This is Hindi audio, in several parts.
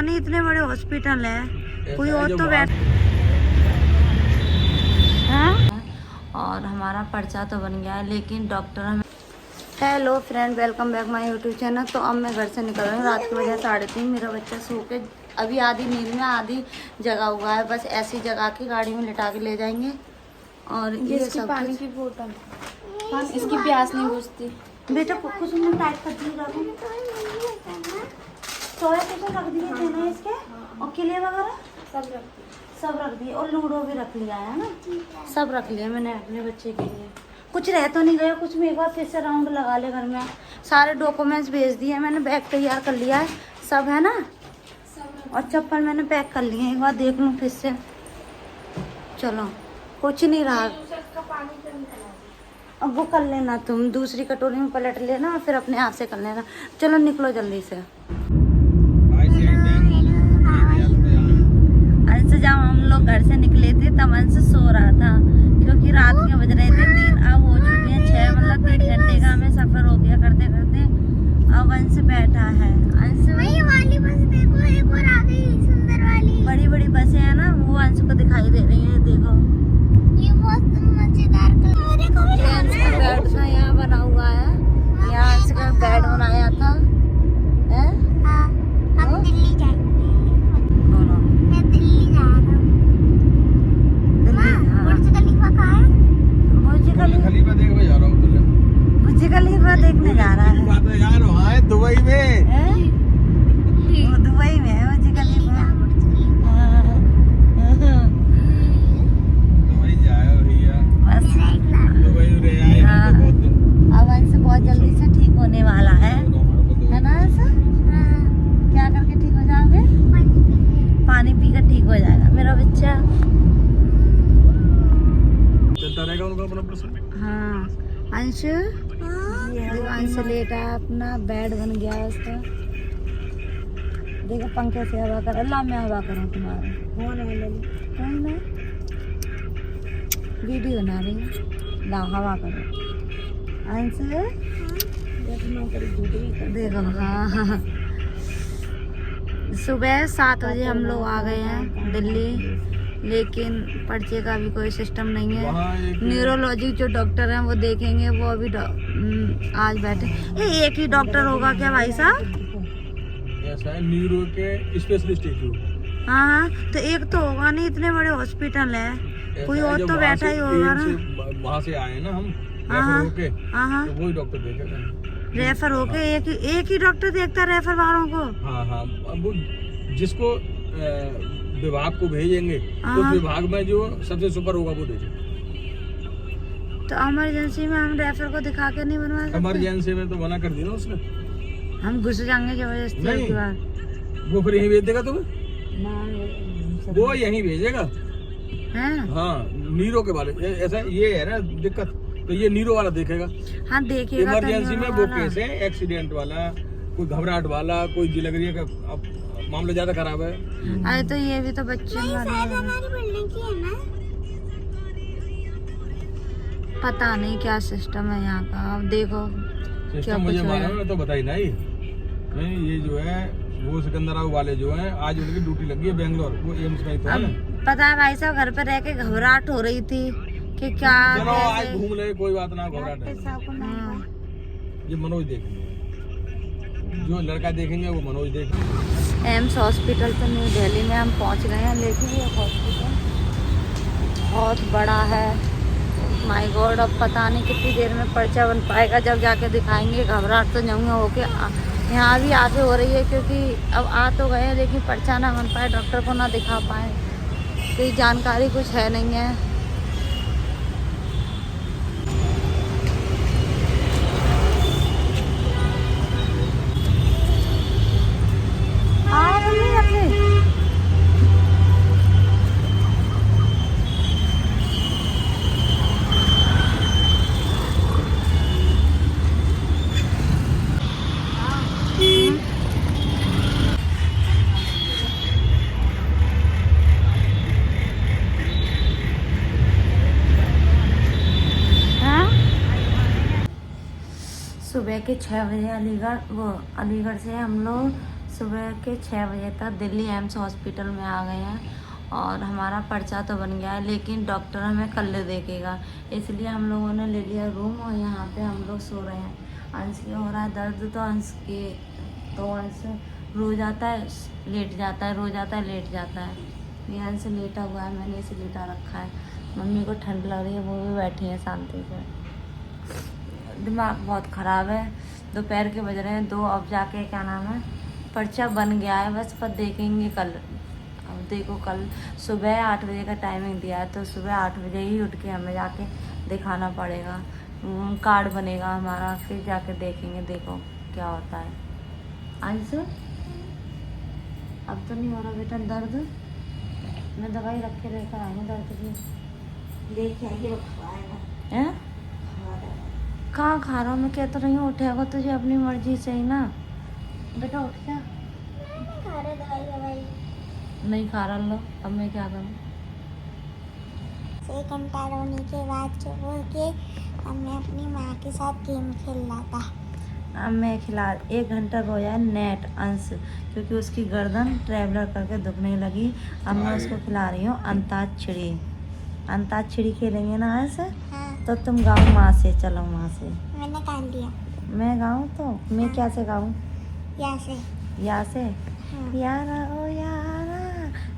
नहीं, इतने बड़े हॉस्पिटल है, कोई और तो बैठ। हाँ, और हमारा पर्चा तो बन गया है, लेकिन डॉक्टर हमें। Hello friend, welcome back my YouTube channel. तो अब मैं घर से निकल रही हूँ। रात के बजे 3:30। मेरा बच्चा सो के अभी आधी नींद में आधी जगह हुआ है। बस ऐसी जगह की गाड़ी में लिटा के ले जाएंगे। और ये सब पानी की बोतल, इसकी प्यास नहीं बुझती। बेटा कुछ नहीं, टाइट कर दिएगा। सोया कुछ रख दिए थे ना इसके, और किले वगैरह सब रख दिए, और लूडो भी रख लिया है ना, सब रख लिया मैंने अपने बच्चे के लिए। कुछ रह तो नहीं गया कुछ में, एक बार फिर से राउंड लगा ले घर में। सारे डॉक्यूमेंट्स भेज दिए मैंने, बैग तैयार कर लिया है, सब है ना, और चप्पल मैंने पैक कर लिए। एक बार देख लूँ फिर से। चलो, कुछ नहीं रहा। अब वो कर लेना, तुम दूसरी कटोरी में पलट लेना और फिर अपने हाथ से कर लेना। चलो निकलो जल्दी से। अंश जब हम लोग घर से निकले थे तब अंश सो रहा था, क्योंकि रात के बज रहे थे 3, अब हो चुके हैं 6। मतलब 3 घंटे का हमें सफर हो गया करते करते। अब अंश बैठा है। अंश वही वाली बस देखो, एक और आ गई सुंदर वाली। बड़ी बड़ी बसें हैं ना, वो अंश को दिखाई दे रही है। देखो ये बहुत मजेदार बेड सा यहाँ बना हुआ है। यहाँ अंश का बेड बनाया था। हम दिल्ली जाएंगे। मैं दिल्ली जा रहा हूँ। बुर्ज खलीफा कहाँ है? बुर्ज खलीफा देखने जा रहा हूँ। बुर्ज खलीफा देखने जा रहा है। बात है यार, वहाँ है दुबई में। वो दुबई में है बुर्ज खलीफा। दुबई जाए भैया, बस दुबई रह आए। हाँ। अब अंश बहुत जल्दी से ठीक होने वाला है ना अंश? क्या करके ठीक हो जाओगे? पानी पीकर ठीक हो जाएगा मेरा बच्चा। चलता रहेगा उनका अपना प्रश्न। हाँ अंश, देखो अंश लेटा है, अपना बेड बन गया है उसका। देखो पंखे से हवा कर। अल्लाह मैं हवा करूँ तुम्हारे। कौन है? वीडियो बना रही है। ला हवा करो अंश। देखो हाँ, सुबह 7 बजे हम लोग आ गए हैं दिल्ली, लेकिन पर्चे का भी कोई सिस्टम नहीं है। न्यूरोलॉजी जो डॉक्टर हैं वो देखेंगे, वो अभी आज बैठे। ये एक ही डॉक्टर होगा क्या भाई साहब? ऐसा है, न्यूरो के स्पेशलिस्ट है। हाँ हाँ, तो एक तो होगा नहीं, इतने बड़े हॉस्पिटल है, कोई और तो बैठा ही होगा ना। वहाँ से आए ना हम, हाँ रेफर होके, हाँ, तो वही डॉक्टर देखेगा। रेफर होके एक ही डॉक्टर देखता है रेफर वालों को। हाँ हाँ, अब वो जिसको विभाग को भेजेंगे, तो विभाग में जो सबसे सुपर होगा वो देखेगा। तो इमरजेंसी में हम रेफर को दिखा के नहीं बनवा सकते? इमरजेंसी में तो मना कर दी ना उसने। हम घुस जाएंगे जबरदस्ती नहीं, की बार। वो फिर यहीं भेज देगा तुम्हें, वो यहीं भेजेगा। हैं? हाँ, नीरो के बारे में ऐसा ये है ना दिक्कत, तो ये नीरो वाला देखेगा। हाँ देखेगा। इमरजेंसी में वो केस है एक्सीडेंट वाला, कोई घबराहट वाला, कोई जिलगरिया का मामला ज्यादा खराब है। अरे तो ये भी तो बच्चे हमारी बिल्डिंग की है ना। पता नहीं क्या सिस्टम है यहाँ का। अब देखो सिस्टम मुझे मालूम है तो बताई नहीं, ये जो है वो सिकंदराबाद वाले जो हैं, आज उनकी ड्यूटी लगी है बेंगलोर, वो एम्स में ही तो है ना। पता है भाई साहब, घर पे रह के घबराहट हो रही थी कि क्या। चलो आज घूम ले, कोई बात ना, घबराहट है। ये मनोज देखेंगे, जो लड़का देखेंगे वो मनोज देखेंगे। एम्स हॉस्पिटल तो न्यू दिल्ली में हम पहुंच गए हैं, लेकिन ये हॉस्पिटल बहुत बड़ा है। माय गॉड, अब पता नहीं कितनी देर में पर्चा बन पाएगा, जब जाके दिखाएंगे। घबराहट तो नहीं होके यहाँ भी आगे हो रही है, क्योंकि अब आ तो गए हैं, लेकिन पर्चा ना बन पाए, डॉक्टर को ना दिखा पाए, कोई जानकारी कुछ है नहीं है। सुबह के 6 बजे अलीगढ़ से हम लोग सुबह के 6 बजे तक दिल्ली एम्स हॉस्पिटल में आ गए हैं और हमारा पर्चा तो बन गया है, लेकिन डॉक्टर हमें कल देखेगा, इसलिए हम लोगों ने ले लिया रूम और यहाँ पे हम लोग सो रहे हैं। अंश के हो रहा है दर्द, तो अंश रो जाता है, लेट जाता है, रो जाता है, लेट जाता है। ये अंश लेटा हुआ है, मैंने इसे लेटा रखा है। मम्मी को ठंड लग रही है, वो भी बैठी है शांति से। दिमाग बहुत ख़राब है। दोपहर के बज रहे हैं 2, अब जाके क्या नाम है पर्चा बन गया है बस, पर देखेंगे कल। अब देखो कल सुबह 8 बजे का टाइमिंग दिया है, तो सुबह 8 बजे ही उठ के हमें जाके दिखाना पड़ेगा। कार्ड बनेगा हमारा, फिर जाके देखेंगे, देखो क्या होता है। अंश अब तो नहीं हो रहा बेटा दर्द? मैं दवाई रख के लेकर आई हूँ दर्द की, लेके आइए हैं। कहाँ खा रहा हूँ मैं, कह तो रही हूँ उठेगा तुझे अपनी मर्जी से ही ना बेटा, उठ जा। खा रहे दवाई नहीं खा रहा लो, अब मैं क्या करूँ? 1 घंटा रोने के बाद चुप के अब मैं अपनी माँ के साथ गेम खेल रहा था। अब मैं खिला 1 घंटा रोया नेट अंश, क्योंकि उसकी गर्दन ट्रैवलर करके दुखने लगी। अब मैं उसको खिला रही हूँ अंताक्षरी। अंताक्षरी खेलेंगे ना अंश? हाँ, तो तुम गाओ माँ से, चलो माँ से। मैंने काट लिया। मैं गाऊँ तो मैं क्या से गाऊँ? यहाँ से। या से? हाँ। यारा ओ यारा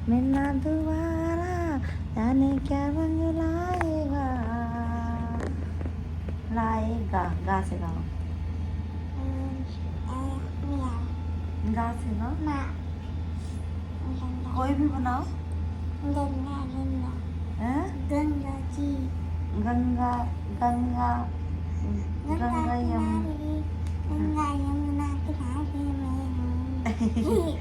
मिलना दोबारा, जाने क्या रंग लाएगा, लाएगा। गा से गाओ, गा से गाओ, माँ कोई भी बनाओ। गंगा गंगा हैं? गंगा जी गंगा गंगा गंगा यमुना। किनारे, गंगा यमुना किनारे में हूँ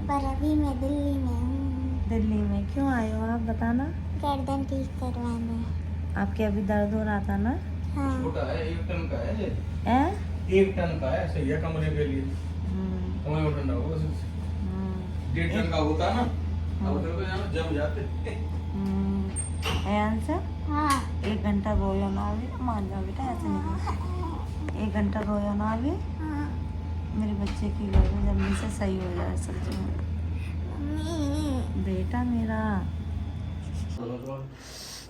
पर अभी मैं दिल्ली में हूँ। दिल्ली में क्यों आए हो आप, बताना। गर्दन ठीक करवाने। आपके अभी दर्द हो रहा था ना? हाँ, छोटा है, 1 टन का है ये। हैं? 1 टन का है, सही है कमरे के लिए। हम्म, कमरे में ठंडा होगा। 1.5 टन का होता है ना, अब तो यहाँ जम जाते। है अंश? हाँ, 1 घंटा रोयो ना अभी, मान जाओ बेटा, ऐसे नहीं। 1 घंटा रोयो ना अभी, हाँ। मेरे बच्चे की गर्दन जल्दी से सही हो जाए सच में। मम्मी, बेटा मेरा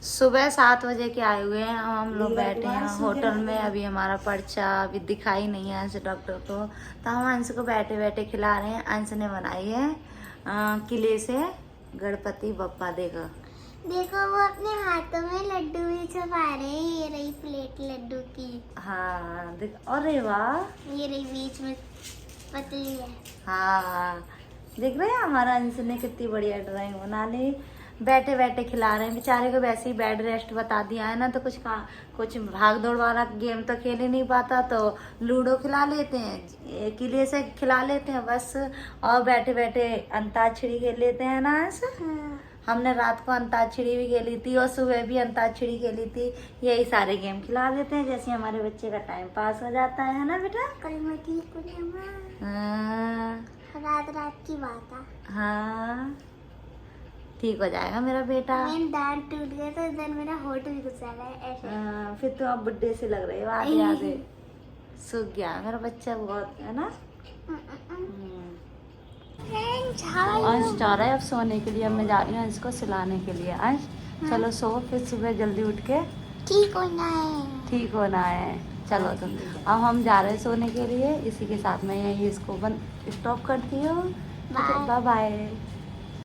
सुबह 7 बजे के आए हुए हैं, हम लोग बैठे हैं होटल में। अभी हमारा पर्चा अभी दिखाई नहीं है अंश डॉक्टर को, तो हम अंश को बैठे बैठे खिला रहे हैं। अंश ने बनाई है किले से गणपति बप्पा, देखो देखो वो अपने हाथों में लड्डू भी छुपा रहे हैं। ये रही प्लेट लड्डू की, हाँ देख, अरे वाह, ये रही बीच में पतली है। हाँ देख रहे हैं हमारा अंश ने कितनी बढ़िया ड्राइंग बना ली। बैठे बैठे खिला रहे हैं बेचारे को, वैसे ही बेड रेस्ट बता दिया है ना, तो कुछ भाग दौड़ वाला गेम तो खेल ही नहीं पाता, तो लूडो खिला लेते हैं, किले से खिला लेते हैं बस, और बैठे बैठे अंताक्षरी खेल लेते हैं ना अंश। हाँ, हमने रात को अंताक्षरी भी खेली थी और सुबह भी अंताक्षरी खेली थी। यही सारे गेम खिला देते हैं, जैसे हमारे बच्चे का टाइम पास हो जाता है ना बेटा। कल मैं ठीक हो जाऊंगा। हाँ रात की बात है। हाँ, ठीक हो जाएगा मेरा बेटा। मेरा दांत टूट गया तो इधर मेरा होठ भी घुसा है ऐसे। हाँ, फिर तो आप बुड्ढे से लग रहे हो, आधे आधे सूख गया मेरा बच्चा बहुत, है ना। अंश जा रहा है अब सोने के लिए, अब मैं जा रही हूँ इसको सुलाने के लिए। अंश चलो सो, फिर सुबह जल्दी उठ के ठीक होना है। ठीक होना है। चलो तो अब हम जा रहे हैं सोने के लिए। इसी के साथ मैं यही इसको बंद स्टॉप करती हूँ। Bye bye.